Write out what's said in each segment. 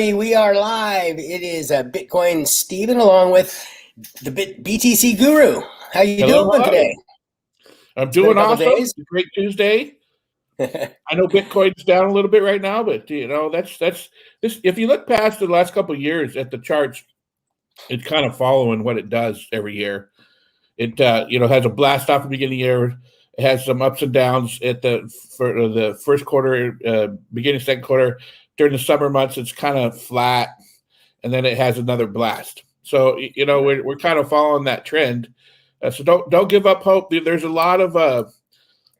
We are live. It is Bitcoin Steven along with the BTC Guru. How you doing today? I'm doing awesome. It's a great Tuesday. I know Bitcoin's down a little bit right now, but that's this. If you look past the last couple of years at the charts, it's kind of following what it does every year. It has a blast off at the beginning of the year. It has some ups and downs at the first quarter, beginning second quarter. During the summer months, it's kind of flat, and then it has another blast. So we're kind of following that trend. So don't give up hope. There's a lot of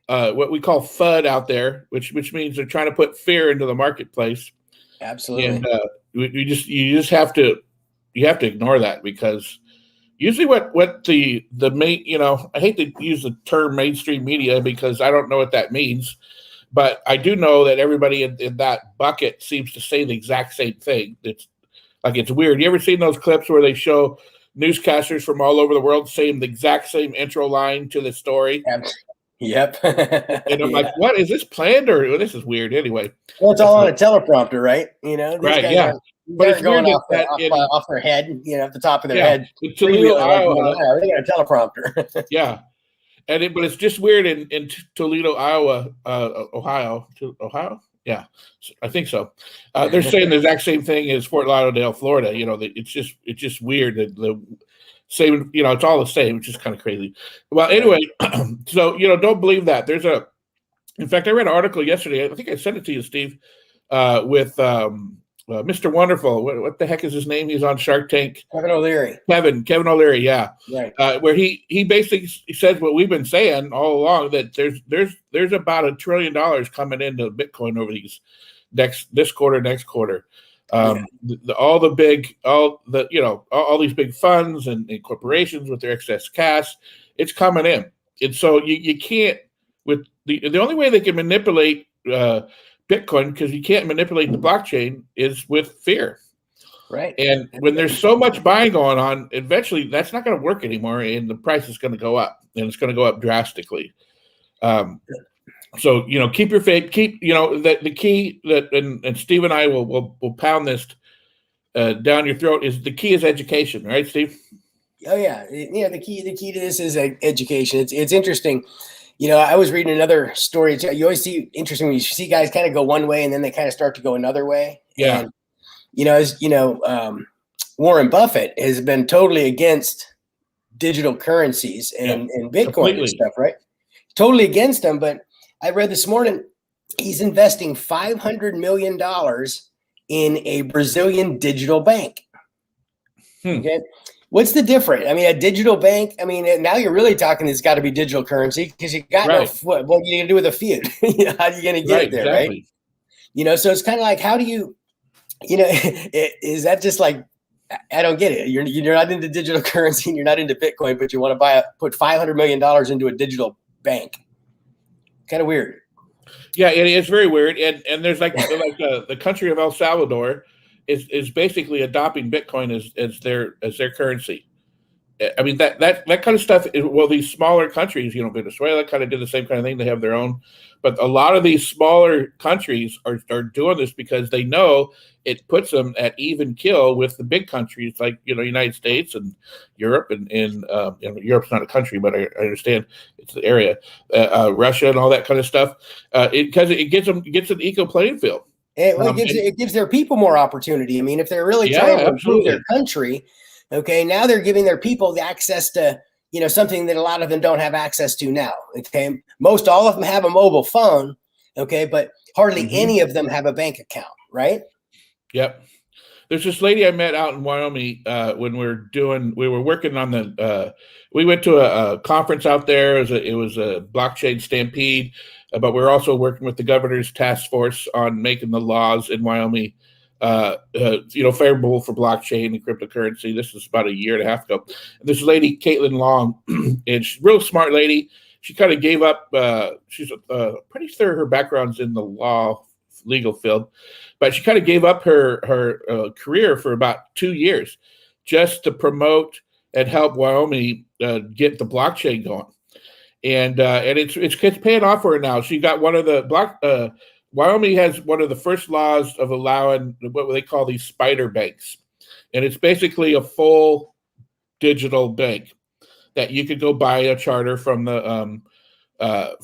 what we call FUD out there, which means they're trying to put fear into the marketplace. Absolutely. And you just have to ignore that, because usually what the main, I hate to use the term mainstream media because I don't know what that means. But I do know that everybody in that bucket seems to say the exact same thing. It's weird. You ever seen those clips where they show newscasters from all over the world saying the exact same intro line to the story? Yep. And I'm like, what is this planned, or this is weird anyway? Well, it's all on a teleprompter, right? These right? Guys yeah. But it's going off their head, at the top of their head. In Toledo, Iowa, they got a teleprompter. Yeah. But it's just weird in Toledo, Iowa, Ohio. Yeah, I think so. They're saying the exact same thing as Fort Lauderdale, Florida. It's just weird that the same. It's all the same, which is kind of crazy. Well, anyway, so don't believe that. In fact, I read an article yesterday. I think I sent it to you, Steve, with Mr. Wonderful. What the heck is his name? He's on Shark Tank. Kevin O'Leary. Kevin O'Leary. Yeah. Right. Where he basically says what we've been saying all along, that there's about $1 trillion coming into Bitcoin over this quarter, next quarter. All these big funds and corporations with their excess cash, it's coming in. And so you can't, with the only way they can manipulate Bitcoin, because you can't manipulate the blockchain, is with fear. Right. And when there's so much buying going on, eventually that's not going to work anymore, and the price is going to go up, and it's going to go up drastically. So keep your faith. Keep that the key that and Steve and I will pound this down your throat is the key is education, right, Steve? Oh yeah, the key to this is education. It's interesting. I was reading another story. You always see interesting when you see guys kind of go one way and then they kind of start to go another way. Yeah. And, Warren Buffett has been totally against digital currencies and Bitcoin completely. And stuff, right? Totally against them. But I read this morning, he's investing $500 million in a Brazilian digital bank. Okay. What's the difference? I mean, a digital bank, now you're really talking it's got to be digital currency, because you got what are you going to do with a fiat? How are you going to get it there, exactly. Right? So it's kind of like, how do you, is that just like, I don't get it. You're not into digital currency and you're not into Bitcoin, but you want to put $500 million into a digital bank. Kind of weird. Yeah, it is very weird. And there's the country of El Salvador is basically adopting Bitcoin as their currency. I mean, that kind of stuff. These smaller countries, Venezuela kind of did the same kind of thing. They have their own, but a lot of these smaller countries are doing this because they know it puts them at even kill with the big countries like United States and Europe and Europe's not a country, but I understand it's the area, Russia and all that kind of stuff. Because it gets an equal playing field. It gives their people more opportunity. I mean, if they're really trying to improve their country, okay, now they're giving their people the access to, something that a lot of them don't have access to now. Okay, all of them have a mobile phone, okay, but hardly any of them have a bank account, right? Yep. There's this lady I met out in Wyoming when we were working on we went to a conference out there. It was a blockchain stampede, but we're also working with the governor's task force on making the laws in Wyoming, favorable for blockchain and cryptocurrency. This was about a year and a half ago. And this lady, Caitlin Long, and she's a real smart lady. She kind of gave up. She's pretty sure her background's in the legal field, but she kind of gave up her career for about 2 years just to promote and help Wyoming get the blockchain going. And it's paying off for her now. She got one of the Wyoming has one of the first laws of allowing what they call these spider banks, and it's basically a full digital bank that you could go buy a charter from the the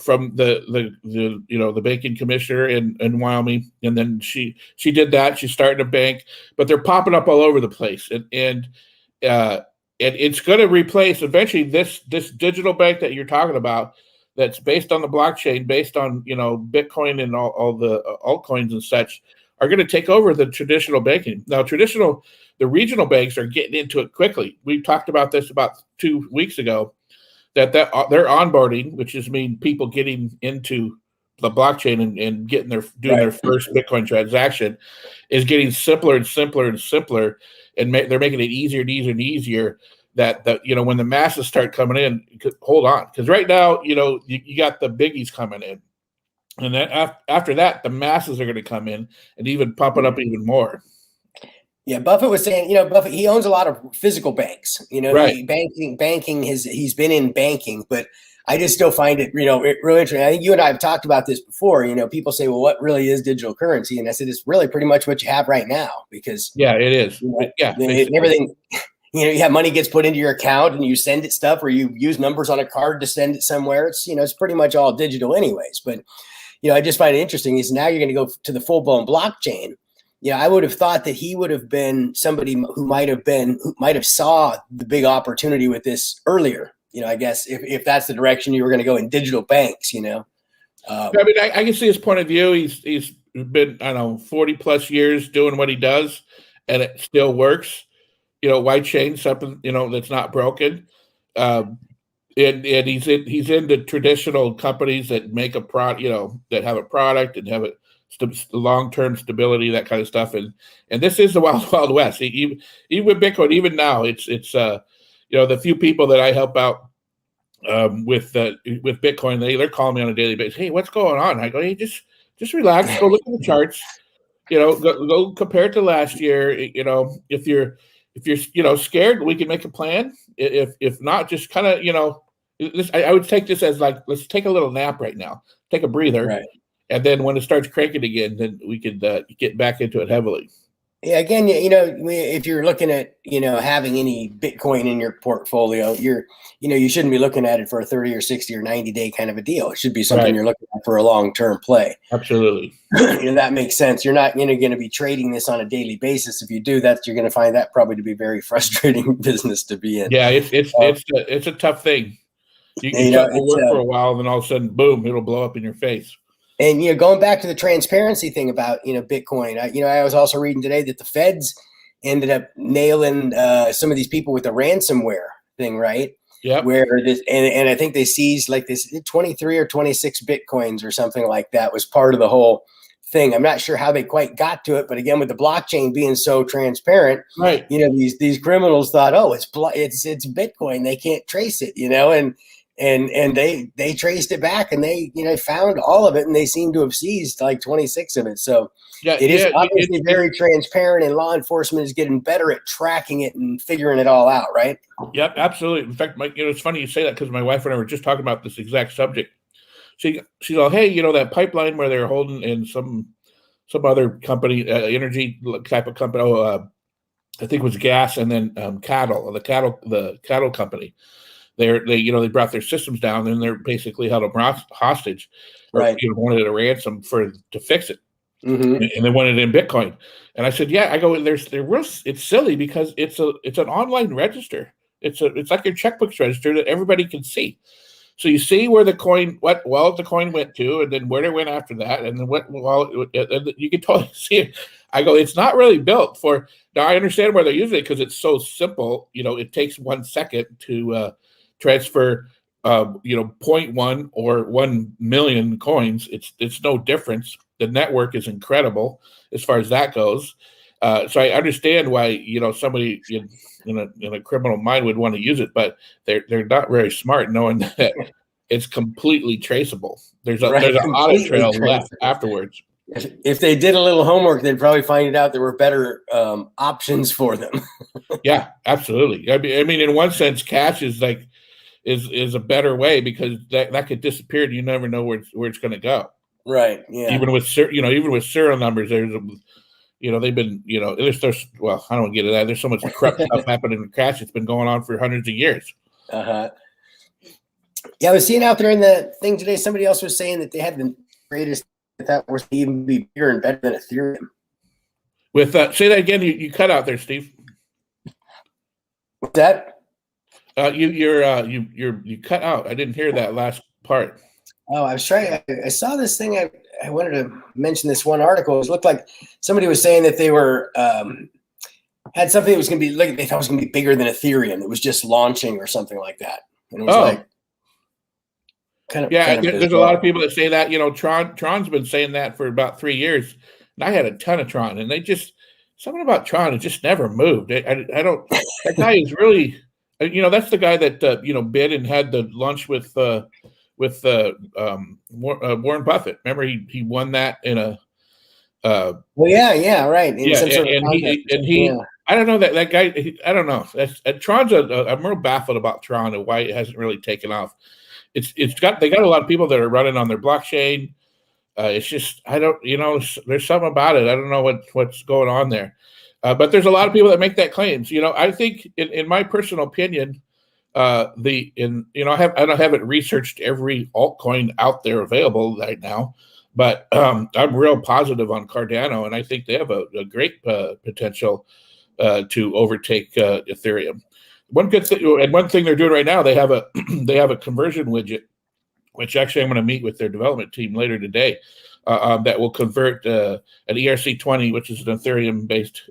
banking commissioner in Wyoming, and then she did that. She started a bank, but they're popping up all over the place, and it's going to replace eventually this digital bank that you're talking about, that's based on the blockchain, based on Bitcoin and all the altcoins and such, are going to take over the traditional banking. Now, the regional banks are getting into it quickly. We talked about this about 2 weeks ago, that their onboarding, which is mean people getting into the blockchain and getting their first Bitcoin transaction, is getting simpler and simpler and simpler, and they're making it easier and easier and easier. That when the masses start coming in, hold on, because right now you got the biggies coming in, and then after that the masses are going to come in and even pump it up even more. Yeah, Buffett was saying, Buffett, he owns a lot of physical banks. Right. Banking he's been in banking, but I just still find it, really interesting. I think you and I have talked about this before. People say, well, what really is digital currency? And I said, it's really pretty much what you have right now, because it is. Everything. Money gets put into your account and you send it stuff, or you use numbers on a card to send it somewhere. It's, it's pretty much all digital anyways. But, I just find it interesting is now you're going to go to the full blown blockchain. I would have thought that he would have been somebody who might have saw the big opportunity with this earlier. I guess if that's the direction you were going to go in digital banks, I mean, I can see his point of view. He's been, 40 plus years doing what he does, and it still works. Why change something, that's not broken? And he's in the traditional companies that make a product, that have a product and have a long-term stability, that kind of stuff. And this is the wild, wild west. Even with Bitcoin, even now, it's the few people that I help out with Bitcoin, they're calling me on a daily basis. Hey, what's going on? I go, hey, just relax. Go look at the charts. Go compare it to last year. If you're scared, we can make a plan. If not, just kind of I would take this as like, let's take a little nap right now, take a breather, right. And then when it starts cranking again, then we could get back into it heavily. Yeah, again, if you're looking at having any Bitcoin in your portfolio, you shouldn't be looking at it for a 30 or 60 or 90-day kind of a deal. It should be something you're looking at for a long-term play. Absolutely. That makes sense. You're not going to be trading this on a daily basis. If you do that, you're going to find that probably to be very frustrating business to be in. Yeah, it's a tough thing. You can work for a while, and then all of a sudden, boom, it'll blow up in your face. And going back to the transparency thing about Bitcoin, I was also reading today that the feds ended up nailing some of these people with the ransomware thing, right? Yeah. Where this and I think they seized like this 23 or 26 Bitcoins or something like that was part of the whole thing. I'm not sure how they quite got to it, but again, with the blockchain being so transparent, right? These criminals thought, oh, it's Bitcoin, they can't trace it, and they traced it back, and they found all of it, and they seem to have seized like 26 of it. So it is obviously very transparent, and law enforcement is getting better at tracking it and figuring it all out, right? Yep, absolutely. In fact, it's funny you say that, because my wife and I were just talking about this exact subject. She's like, hey, that pipeline where they're holding in some other company, energy type of company. I think it was gas, and then the cattle company. They brought their systems down, and they're basically held them hostage, or right? Wanted a ransom to fix it, mm-hmm. and they wanted it in Bitcoin. And I said, yeah. I go, it's silly, because it's an online register. It's like your checkbooks register that everybody can see. So you see where the coin went to, and then where it went after that, and then you can totally see it. I go, it's not really built for. Now I understand why they're using it, because it's so simple. It takes 1 second to transfer 0.1 or 1 million coins. It's no difference. The network is incredible as far as that goes. So I understand why somebody in a criminal mind would want to use it, but they're not very smart, knowing that it's completely traceable. There's an audit trail left afterwards. If they did a little homework, they'd probably find out there were better options for them. Yeah, absolutely. I mean, in one sense, cash is a better way, because that could disappear, and you never know where it's going to go. Right. Yeah. Even with serial numbers, they've been, there's well, I don't get into that. There's so much corrupt stuff happening in Crash. It's been going on for hundreds of years. Yeah, I was seeing out there in the thing today. Somebody else was saying that they had the greatest that was even be bigger and better than Ethereum. With say that again. You cut out there, Steve. What's that? You cut out. I didn't hear that last part. Oh, I was trying. I saw this thing. I wanted to mention this one article. It looked like somebody was saying that they were had something that was going to be like they thought was going to be bigger than Ethereum. It was just launching or something like that. And it was like there's a lot of people that say that. Tron's been saying that for about 3 years, and I had a ton of Tron, and something about Tron it just never moved. I don't. That guy is really, that's the guy that bid and had the lunch with Warren Buffett. Remember, he won that in a. Right. I don't know that guy. I don't know. Tron's I'm real baffled about Tron and why it hasn't really taken off. They got a lot of people that are running on their blockchain. It's just there's something about it. I don't know what's going on there, but there's a lot of people that make that claims. I think in my personal opinion. I haven't researched every altcoin out there available right now, but I'm real positive on Cardano, and I think they have a great potential to overtake Ethereum. One thing they're doing right now, they have a conversion widget, which actually I'm going to meet with their development team later today, that will convert an ERC20, which is an Ethereum-based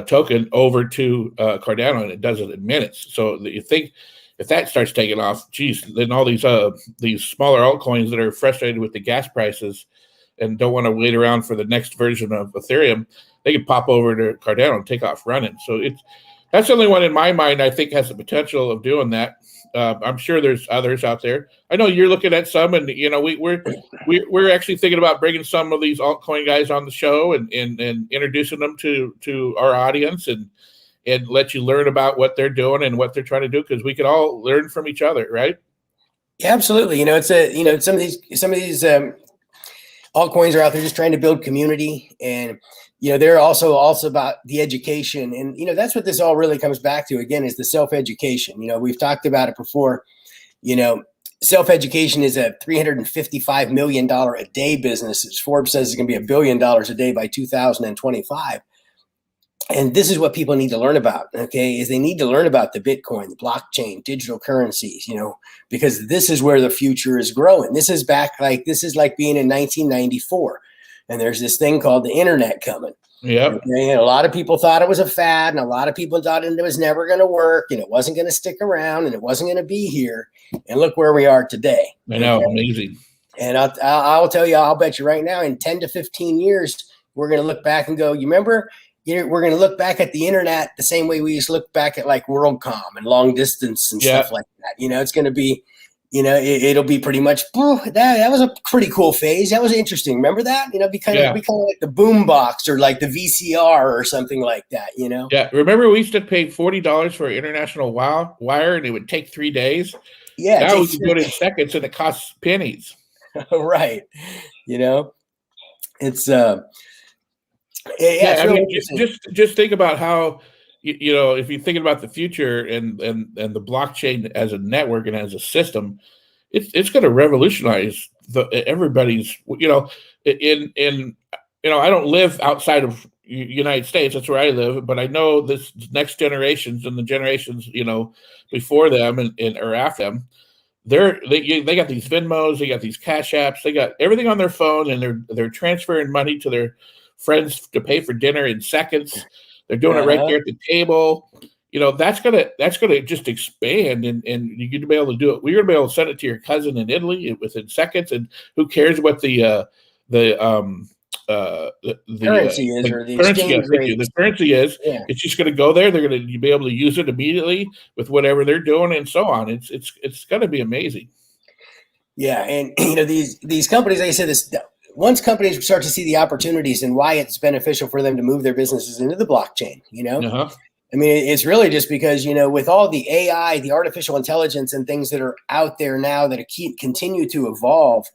token over to Cardano, and it does it in minutes. So you think if that starts taking off, geez, then all these smaller altcoins that are frustrated with the gas prices and don't want to wait around for the next version of Ethereum, they can pop over to Cardano and take off running. So that's the only one in my mind I think has the potential of doing that. I'm sure there's others out there. I know you're looking at some, and we're actually thinking about bringing some of these altcoin guys on the show and introducing them to our audience and let you learn about what they're doing and what they're trying to do, because we can all learn from each other, right? Yeah, absolutely. It's some of these altcoins are out there just trying to build community, and they're also about the education, and that's what this all really comes back to again is the self-education. We've talked about it before. Self-education is a $355 million a day business. As Forbes says, it's going to be $1 billion a day by 2025. And this is what people need to learn about, okay, is they need to learn about the Bitcoin, the blockchain, digital currencies, because this is where the future is growing. This is like being in 1994. And there's this thing called the internet coming. Yeah. Okay? And a lot of people thought it was a fad, and a lot of people thought it was never going to work, and it wasn't going to stick around, and it wasn't going to be here. And look where we are today. I know, amazing. And I'll tell you, I'll bet you right now, in 10 to 15 years, we're going to look back and go, you remember? We're going to look back at the internet the same way we used to look back at like WorldCom and long distance and stuff like that. It's going to be. It'll be pretty much that was a pretty cool phase. That was interesting. Remember that? Be kind of like the boom box or like the VCR or something like that. Yeah. Remember we used to pay $40 for an international wire, and it would take 3 days. Yeah. Now we can do it in seconds, and it costs pennies. Right. It's just think about how. If you're thinking about the future and the blockchain as a network and as a system, it's going to revolutionize everybody's. I don't live outside of United States. That's where I live, but I know this next generations and the generations before them and or after them. They got these Venmos, they got these Cash Apps, they got everything on their phone, and they're transferring money to their friends to pay for dinner in seconds. They're doing it right there at the table. That's gonna just expand, and you're gonna be able to do it. We're gonna be able to send it to your cousin in Italy within seconds, and who cares what the currency is or the exchange rate. The currency is. Yeah. It's just gonna go there. They're gonna be able to use it immediately with whatever they're doing, and so on. It's gonna be amazing. Yeah, and these companies, like I said, once companies start to see the opportunities and why it's beneficial for them to move their businesses into the blockchain, I mean, it's really just because, with all the AI, the artificial intelligence and things that are out there now that continue to evolve,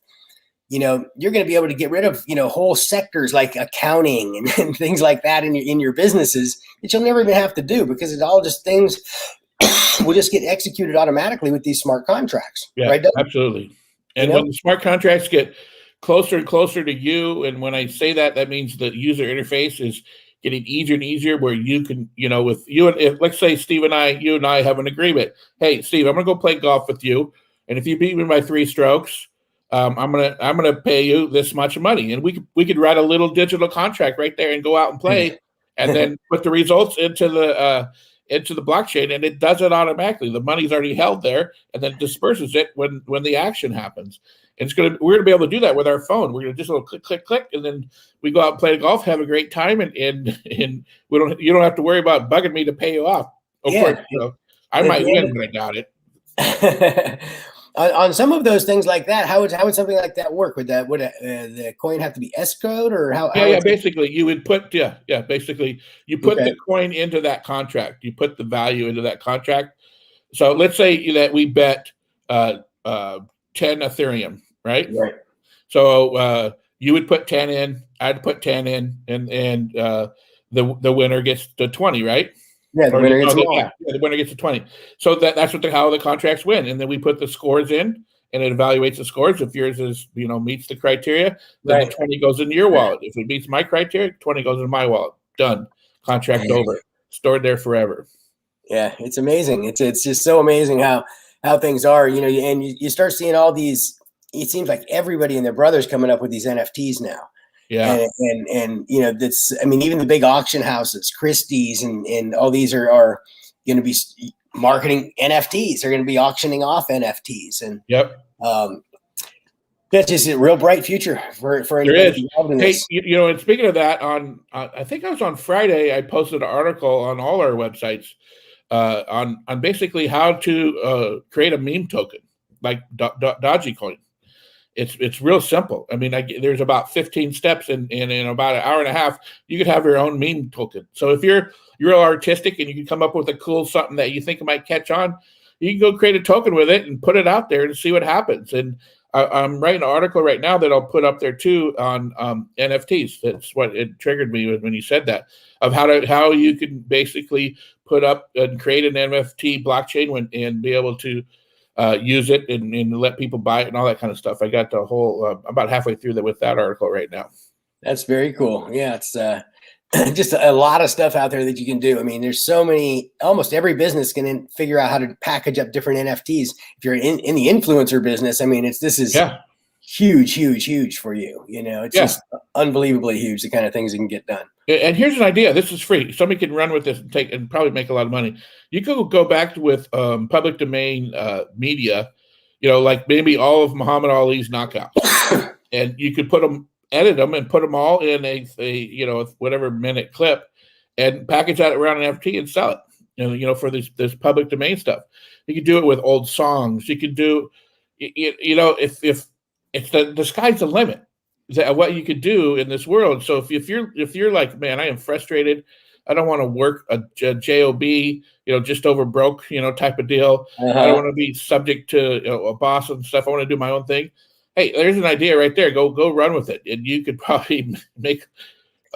you're going to be able to get rid of, whole sectors like accounting and things like that in your businesses that you'll never even have to do, because it's all just things will just get executed automatically with these smart contracts. Yeah, right, Doug? absolutely. And when the smart contracts get closer and closer to you, and when I say that, that means the user interface is getting easier and easier, where you can, with you and if, let's say you and I have an agreement. Hey, Steve, I'm gonna go play golf with you, and if you beat me by 3 strokes, I'm gonna pay you this much money, and we could write a little digital contract right there and go out and play, and then put the results into the blockchain, and it does it automatically. The money's already held there, and then disperses it when the action happens. And we're gonna be able to do that with our phone. We're gonna just a little click, click, click, and then we go out and play golf, have a great time, and you don't have to worry about bugging me to pay you off. Of course, I might win, but I doubt it. On some of those things like that, how would something like that work? Would the coin have to be escrowed, or how? Basically, you would put basically you put the coin into that contract. You put the value into that contract. So let's say that we bet 10 Ethereum, right? Right. So you would put 10 in, I'd put 10 in, and the winner gets the 20, right? Yeah, the winner gets the winner gets the 20. So that's how the contracts win. And then we put the scores in, and it evaluates the scores. If yours is meets the criteria, then the 20 goes into your wallet. If it meets my criteria, 20 goes into my wallet. Done. Contract over. Stored there forever. Yeah, it's amazing. It's just so amazing how things are. And you start seeing all these. It seems like everybody and their brothers coming up with these NFTs now. Yeah, and that's, even the big auction houses, Christie's, and all these are going to be marketing NFTs. They're going to be auctioning off NFTs, and that's just a real bright future for anybody involved in this. Hey, and speaking of that, on I think I was on Friday, I posted an article on all our websites on basically how to create a meme token like Dogecoin. It's real simple. There's about 15 steps, and in about an hour and a half, you could have your own meme token. So if you're artistic and you can come up with a cool something that you think might catch on, you can go create a token with it and put it out there and see what happens. And I'm writing an article right now that I'll put up there too on NFTs. That's what it triggered me when you said that, of how you can basically put up and create an NFT blockchain and be able to use it and let people buy it and all that kind of stuff. I got the whole about halfway through with that article right now. That's very cool. Yeah, it's just a lot of stuff out there that you can do. There's so many. Almost every business can figure out how to package up different NFTs. If you're in the influencer business, this is huge for you. It's just unbelievably huge, the kind of things that can get done. And here's an idea. This is free. Somebody can run with this and probably make a lot of money. You could go back with public domain media, like maybe all of Muhammad Ali's knockouts, and you could edit them and put them all in a whatever minute clip, and package that around an NFT and sell it. For this public domain stuff. You could do it with old songs. You could do, if it's the sky's the limit. What you could do in this world. So if you're like, man, I am frustrated, I don't want to work a job, just over broke, type of deal. I don't want to be subject to a boss and stuff. I want to do my own thing. Hey, there's an idea right there. Go run with it, and you could probably make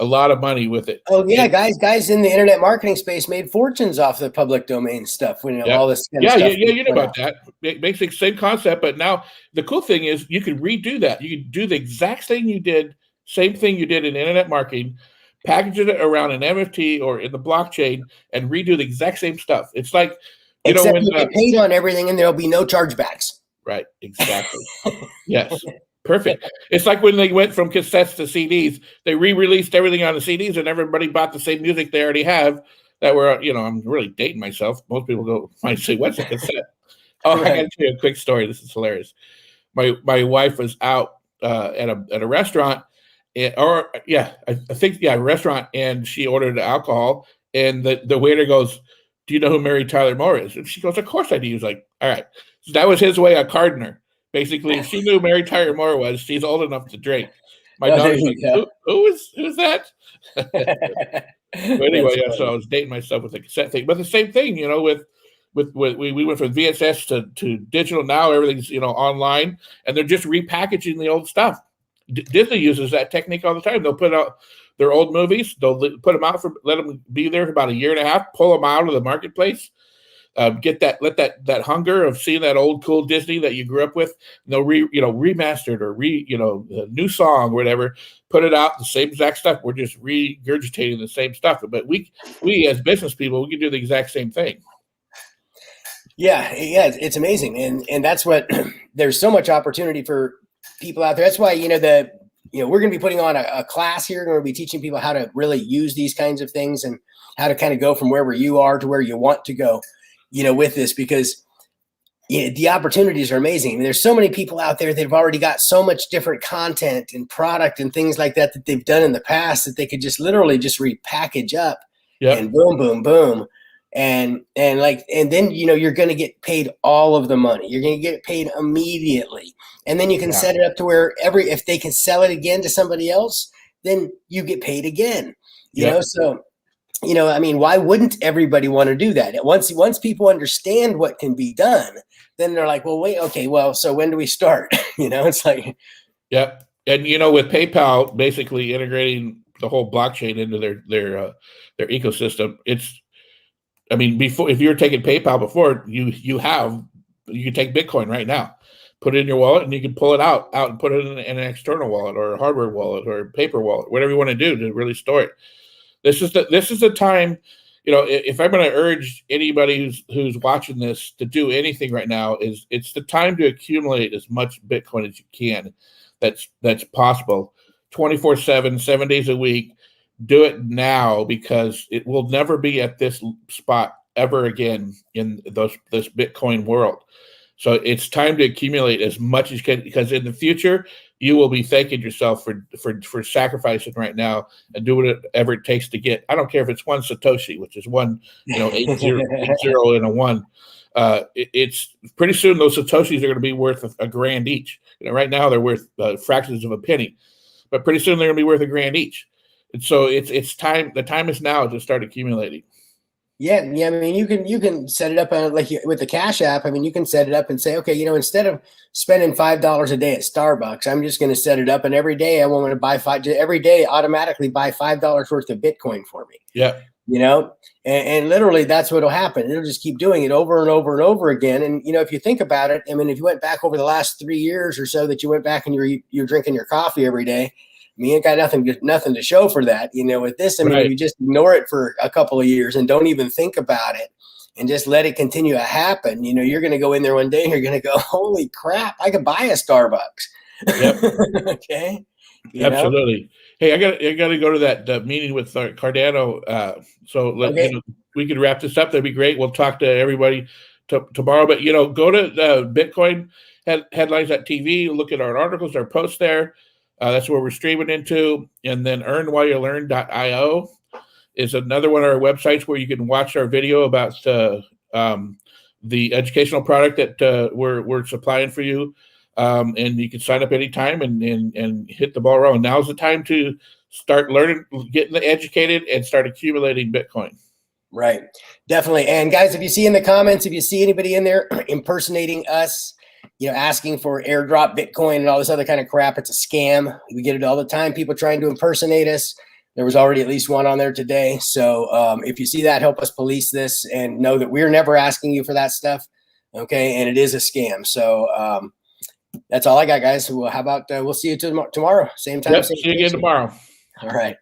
a lot of money with it. Oh yeah, guys in the internet marketing space made fortunes off the public domain stuff. All this kind of stuff. You know about that. Basically, same concept, but now the cool thing is you can redo that. You can do the exact same thing you did in internet marketing, package it around an NFT or in the blockchain, and redo the exact same stuff. It's like you get paid on everything, and there'll be no chargebacks. Right. Exactly. Yes. Perfect. It's like when they went from cassettes to CDs, they re-released everything on the CDs, and everybody bought the same music they already have. That were, I'm really dating myself. Most people might say, "What's a cassette?" Oh, right. I got to tell you a quick story. This is hilarious. My wife was out at a restaurant, restaurant, and she ordered alcohol, and the waiter goes, "Do you know who Mary Tyler Moore is?" And she goes, "Of course I do." He was like, "All right." So that was his way of carding her. Basically, if she knew Mary Tyler Moore was, she's old enough to drink. My daughter's like, who's that? But anyway, so I was dating myself with the cassette thing. But the same thing, with we went from VHS to digital. Now everything's online, and they're just repackaging the old stuff. Disney uses that technique all the time. They'll put out their old movies. They'll put them out let them be there for about a year and a half, pull them out of the marketplace, let that hunger of seeing that old cool Disney that you grew up with. And they'll remastered or a new song or whatever, put it out, the same exact stuff. We're just regurgitating the same stuff. But we as business people, we can do the exact same thing. Yeah, it's amazing, and that's what there's so much opportunity for people out there. That's why we're going to be putting on a class here. We're going to be teaching people how to really use these kinds of things and how to kind of go from wherever you are to where you want to go, with this, because the opportunities are amazing. I mean, there's so many people out there that have already got so much different content and product and things like that they've done in the past that they could just literally just repackage up and boom, boom, boom. And then you're going to get paid all of the money. You're going to get paid immediately, and then you can set it up to where if they can sell it again to somebody else, then you get paid again. So I mean, why wouldn't everybody want to do that? Once people understand what can be done, then they're like, well, wait, okay, well, so when do we start? It's like, yeah, and with PayPal basically integrating the whole blockchain into their ecosystem, I mean, before, if you were taking PayPal before, you can take Bitcoin right now, put it in your wallet, and you can pull it out and put it in an external wallet or a hardware wallet or a paper wallet, whatever you want to do to really store it. This is the time, if I'm going to urge anybody who's watching this to do anything right now, it's the time to accumulate as much Bitcoin as you can. That's possible, 24/7, 7 days a week. Do it now, because it will never be at this spot ever again in this Bitcoin world. So it's time to accumulate as much as you can, because in the future you will be thanking yourself for sacrificing right now and do whatever it takes to get. I don't care if it's one Satoshi, which is 80 and a 1. It's pretty soon those Satoshis are going to be worth a grand each. Right now they're worth fractions of a penny, but pretty soon they're going to be worth a grand each. And so it's time. The time is now to start accumulating. Yeah. I mean, you can set it up like with the Cash App. I mean, you can set it up and say, okay, instead of spending $5 a day at Starbucks, I'm just going to set it up, and every day I want to buy every day automatically buy $5 worth of Bitcoin for me. Yeah. And literally that's what'll happen. It'll just keep doing it over and over and over again. And if you think about it, I mean, if you went back over the last 3 years or so that you went back and you're drinking your coffee every day, I mean, you ain't got nothing to show for that. With this, I mean, if you just ignore it for a couple of years and don't even think about it and just let it continue to happen, you're going to go in there one day and you're going to go, holy crap, I could buy a Starbucks. Yep. Okay. Absolutely. Hey, I got to go to that meeting with Cardano. We could wrap this up. That'd be great. We'll talk to everybody tomorrow. But go to Bitcoin headlines.tv. Look at our articles, our posts there. That's where we're streaming into. And then earnwhileyoulearn.io is another one of our websites where you can watch our video about the educational product that we're supplying for you. And you can sign up anytime and hit the ball rolling. Now's the time to start learning, getting educated, and start accumulating Bitcoin. Right. Definitely. And guys, if you see in the comments, if you see anybody in there impersonating us, asking for airdrop Bitcoin and all this other kind of crap, it's a scam. We get it all the time. People trying to impersonate us. There was already at least one on there today. So if you see that, help us police this and know that we're never asking you for that stuff. Okay. And it is a scam. So that's all I got, guys. Well, how about we'll see you tomorrow, same time. Yep, see you again tomorrow. All right.